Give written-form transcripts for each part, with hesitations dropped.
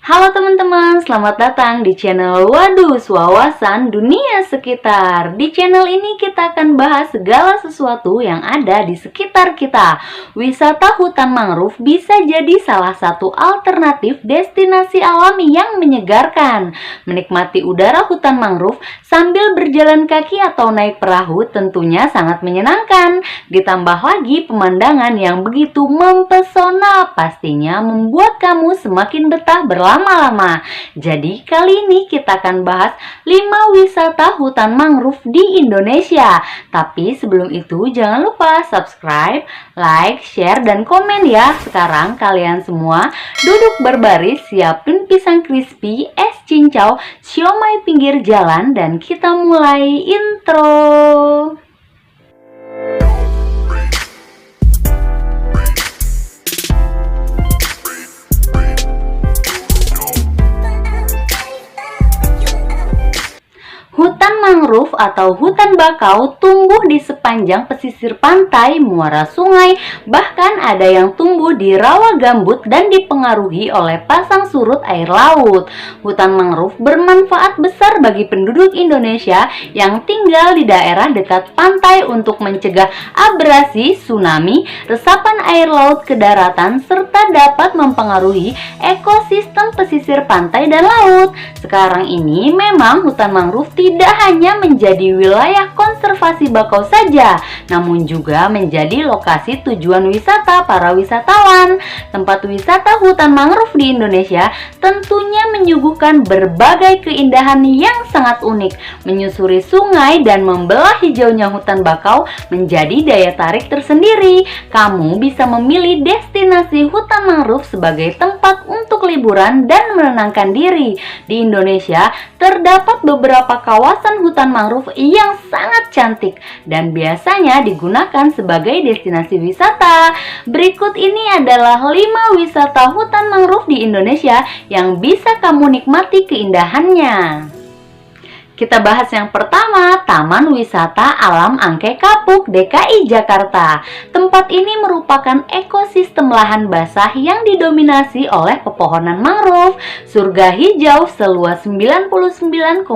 Halo teman-teman, selamat datang di channel Wadus Wawasan Dunia Sekitar. Di channel ini kita akan bahas segala sesuatu yang ada di sekitar kita. Wisata hutan mangrove bisa jadi salah satu alternatif destinasi alam yang menyegarkan. Menikmati udara hutan mangrove sambil berjalan kaki atau naik perahu tentunya sangat menyenangkan. Ditambah lagi pemandangan yang begitu mempesona pastinya membuat kamu semakin betah berlama-lama. Jadi kali ini kita akan bahas 5 wisata hutan mangrove di Indonesia. Tapi sebelum itu jangan lupa subscribe, like, share, dan komen ya. Sekarang kalian semua duduk berbaris, siapin pisang crispy, es cincau, siomay pinggir jalan, dan kita mulai intro. Hutan mangrove atau hutan bakau tumbuh di sepanjang pesisir pantai, muara sungai, bahkan ada yang tumbuh di rawa gambut dan dipengaruhi oleh pasang surut air laut. Hutan mangrove bermanfaat besar bagi penduduk Indonesia yang tinggal di daerah dekat pantai untuk mencegah abrasi, tsunami, resapan air laut ke daratan, serta dapat mempengaruhi ekosistem pesisir pantai dan laut. Sekarang ini memang hutan mangrove tidak hanya menjadi wilayah konservasi bakau saja, namun juga menjadi lokasi tujuan wisata para wisatawan. Tempat wisata hutan mangrove di Indonesia tentunya menyuguhkan berbagai keindahan yang sangat unik. Menyusuri sungai dan membelah hijaunya hutan bakau menjadi daya tarik tersendiri. Kamu bisa memilih destinasi hutan mangrove sebagai tempat untuk liburan dan menenangkan diri. Di Indonesia terdapat beberapa kawasan hutan mangrove yang sangat cantik dan biasanya digunakan sebagai destinasi wisata. Berikut ini adalah 5 wisata hutan mangrove di Indonesia yang bisa kamu nikmati keindahannya. Kita bahas yang pertama, Taman Wisata Alam Angke Kapuk, DKI Jakarta. Tempat ini merupakan ekosistem lahan basah yang didominasi oleh pepohonan mangrove. Surga hijau seluas 99,82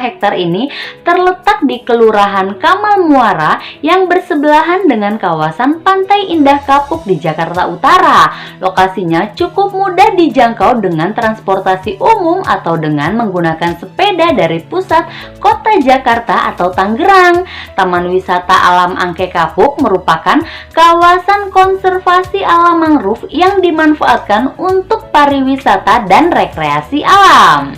hektar ini terletak di Kelurahan Kamal Muara yang bersebelahan dengan kawasan Pantai Indah Kapuk di Jakarta Utara. Lokasinya cukup mudah dijangkau dengan transportasi umum atau dengan menggunakan sepeda dari pusat kota Jakarta atau Tangerang. Taman Wisata Alam Angke Kapuk merupakan kawasan konservasi alam mangrove yang dimanfaatkan untuk pariwisata dan rekreasi alam.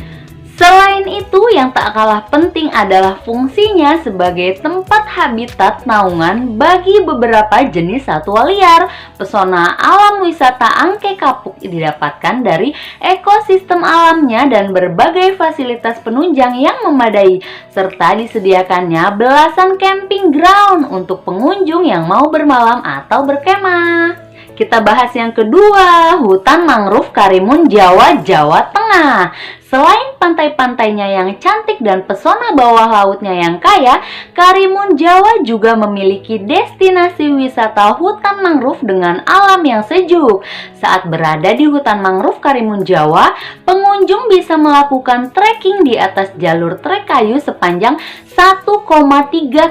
Selain itu, yang tak kalah penting adalah fungsinya sebagai tempat habitat naungan bagi beberapa jenis satwa liar. Pesona alam wisata Angke Kapuk didapatkan dari ekosistem alamnya dan berbagai fasilitas penunjang yang memadai, serta disediakannya belasan camping ground untuk pengunjung yang mau bermalam atau berkemah. Kita bahas yang kedua, Hutan Mangrove Karimun Jawa, Jawa Tengah. Selain pantai-pantainya yang cantik dan pesona bawah lautnya yang kaya, Karimun Jawa juga memiliki destinasi wisata hutan mangrove dengan alam yang sejuk. Saat berada di hutan mangrove Karimun Jawa, pengunjung bisa melakukan trekking di atas jalur trek kayu sepanjang 1,3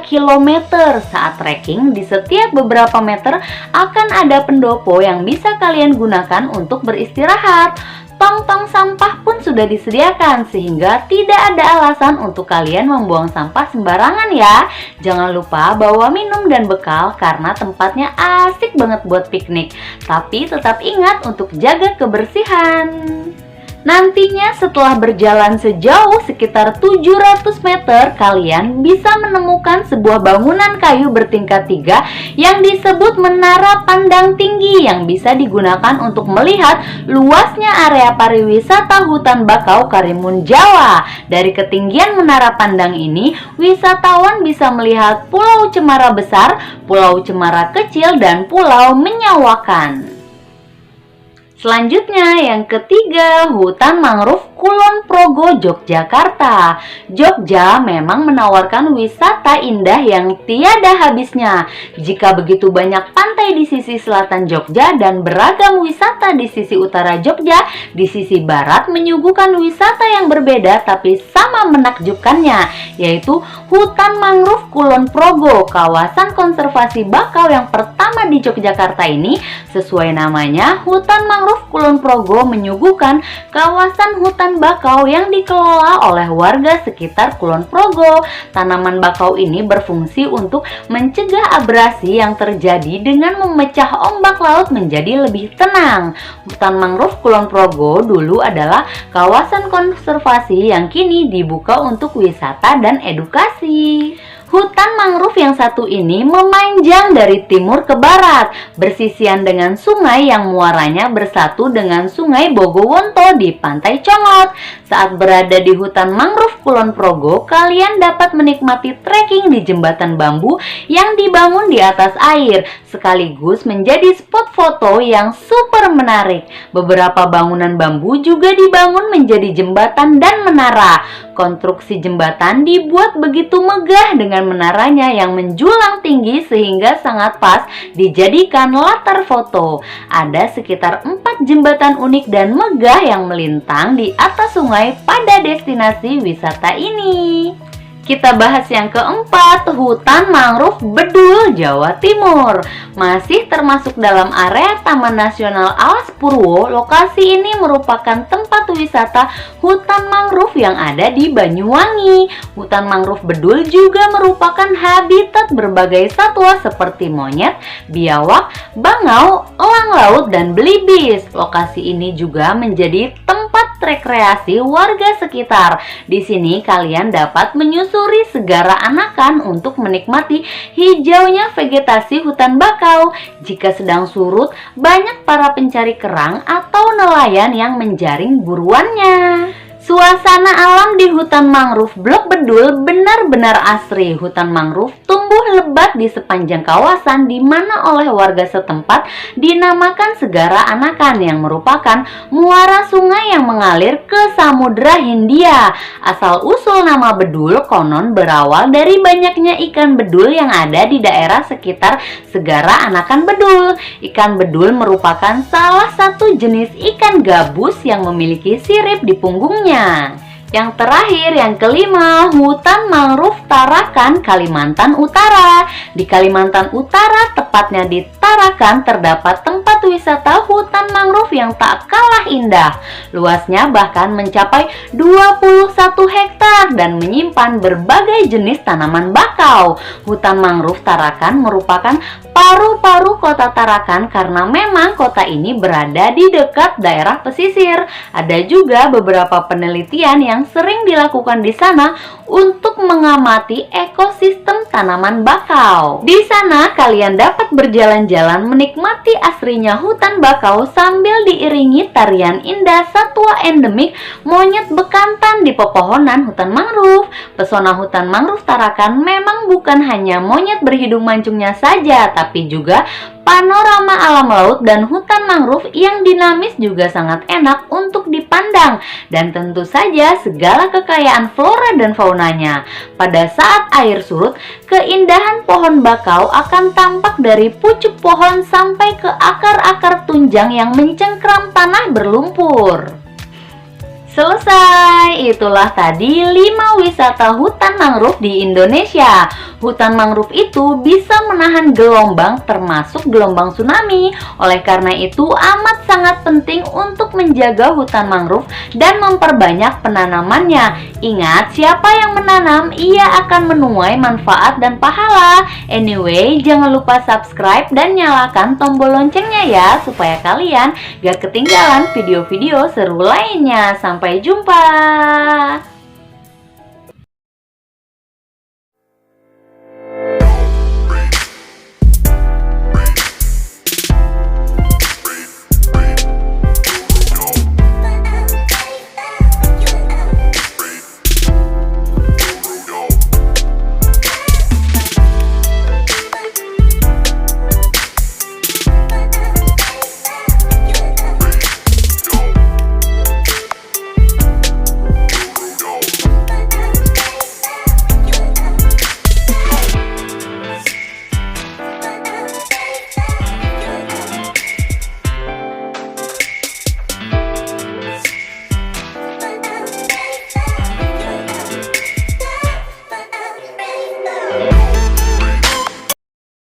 km. Saat trekking, di setiap beberapa meter akan ada pendopo yang bisa kalian gunakan untuk beristirahat. Tong-tong sampah pun sudah disediakan sehingga tidak ada alasan untuk kalian membuang sampah sembarangan ya. Jangan lupa bawa minum dan bekal karena tempatnya asik banget buat piknik. Tapi tetap ingat untuk jaga kebersihan. Nantinya setelah berjalan sejauh sekitar 700 meter, kalian bisa menemukan sebuah bangunan kayu bertingkat 3 yang disebut Menara Pandang Tinggi yang bisa digunakan untuk melihat luasnya area pariwisata hutan bakau Karimun Jawa. Dari ketinggian Menara Pandang ini, wisatawan bisa melihat Pulau Cemara Besar, Pulau Cemara Kecil, dan Pulau Menyawakan. Selanjutnya yang ketiga, Hutan Mangrove Kulon Progo, Yogyakarta. Jogja memang menawarkan wisata indah yang tiada habisnya. Jika begitu banyak pantai di sisi selatan Jogja dan beragam wisata di sisi utara Jogja, di sisi barat menyuguhkan wisata yang berbeda tapi sama menakjubkannya, yaitu Hutan Mangrove Kulon Progo. Kawasan konservasi bakau yang pertama di Yogyakarta ini, sesuai namanya, Hutan Mangrove Kulon Progo menyuguhkan kawasan hutan bakau yang dikelola oleh warga sekitar Kulon Progo. Tanaman bakau ini berfungsi untuk mencegah abrasi yang terjadi dengan memecah ombak laut menjadi lebih tenang. Hutan Mangrove Kulon Progo dulu adalah kawasan konservasi yang kini dibuka untuk wisata dan edukasi. Hutan mangrove yang satu ini memanjang dari timur ke barat, bersisian dengan sungai yang muaranya bersatu dengan Sungai Bogowonto di Pantai Congot. Saat berada di hutan mangrove Kulon Progo, kalian dapat menikmati trekking di jembatan bambu yang dibangun di atas air, sekaligus menjadi spot foto yang super menarik. Beberapa bangunan bambu juga dibangun menjadi jembatan dan menara. Konstruksi jembatan dibuat begitu megah dengan menaranya yang menjulang tinggi sehingga sangat pas dijadikan latar foto. Ada sekitar 4 jembatan unik dan megah yang melintang di atas sungai pada destinasi wisata ini. Kita bahas yang keempat, Hutan Mangrove Bedul, Jawa Timur. Masih termasuk dalam area Taman Nasional Alas Purwo, lokasi ini merupakan tempat wisata hutan mangrove yang ada di Banyuwangi. Hutan Mangrove Bedul juga merupakan habitat berbagai satwa seperti monyet, biawak, bangau, elang laut, dan belibis. Lokasi ini juga menjadi tempat rekreasi warga sekitar. Di sini kalian dapat menyusuri segara anakan untuk menikmati hijaunya vegetasi hutan bakau. Jika sedang surut, banyak para pencari kerang atau nelayan yang menjaring buruannya. Suasana alam di hutan mangrove Blok Bedul benar-benar asri. Hutan mangrove tumbuh lebat di sepanjang kawasan di mana oleh warga setempat dinamakan Segara Anakan yang merupakan muara sungai yang mengalir ke Samudra Hindia. Asal-usul nama bedul konon berawal dari banyaknya ikan bedul yang ada di daerah sekitar Segara Anakan Bedul. Ikan bedul merupakan salah satu jenis ikan gabus yang memiliki sirip di punggungnya. Yang terakhir, yang kelima, Hutan Mangrove Tarakan, Kalimantan Utara. Di Kalimantan Utara, tepatnya di Tarakan, terdapat tempat wisata hutan mangrove yang tak kalah indah. Luasnya bahkan mencapai 21 hektar dan menyimpan berbagai jenis tanaman bakau. Hutan Mangrove Tarakan merupakan paru-paru kota Tarakan karena memang kota ini berada di dekat daerah pesisir. Ada juga beberapa penelitian yang sering dilakukan di sana untuk mengamati ekosistem tanaman bakau. Di sana kalian dapat berjalan-jalan menikmati asrinya hutan bakau sambil diiringi tarian indah satwa endemik monyet bekantan di pepohonan hutan mangrove. Pesona hutan mangrove Tarakan memang bukan hanya monyet berhidung mancungnya saja, tapi juga panorama alam laut dan hutan mangrove yang dinamis juga sangat enak untuk dipandang, dan tentu saja segala kekayaan flora dan faunanya. Pada saat air surut, keindahan pohon bakau akan tampak dari pucuk pohon sampai ke akar-akar tunjang yang mencengkram tanah berlumpur. Selesai, itulah tadi 5 wisata hutan mangrove di Indonesia. Hutan mangrove itu bisa menahan gelombang termasuk gelombang tsunami. Oleh karena itu amat sangat penting untuk menjaga hutan mangrove dan memperbanyak penanamannya. Ingat, siapa yang menanam, ia akan menuai manfaat dan pahala. Anyway, jangan lupa subscribe dan nyalakan tombol loncengnya ya, supaya kalian gak ketinggalan video-video seru lainnya. Sampai jumpa.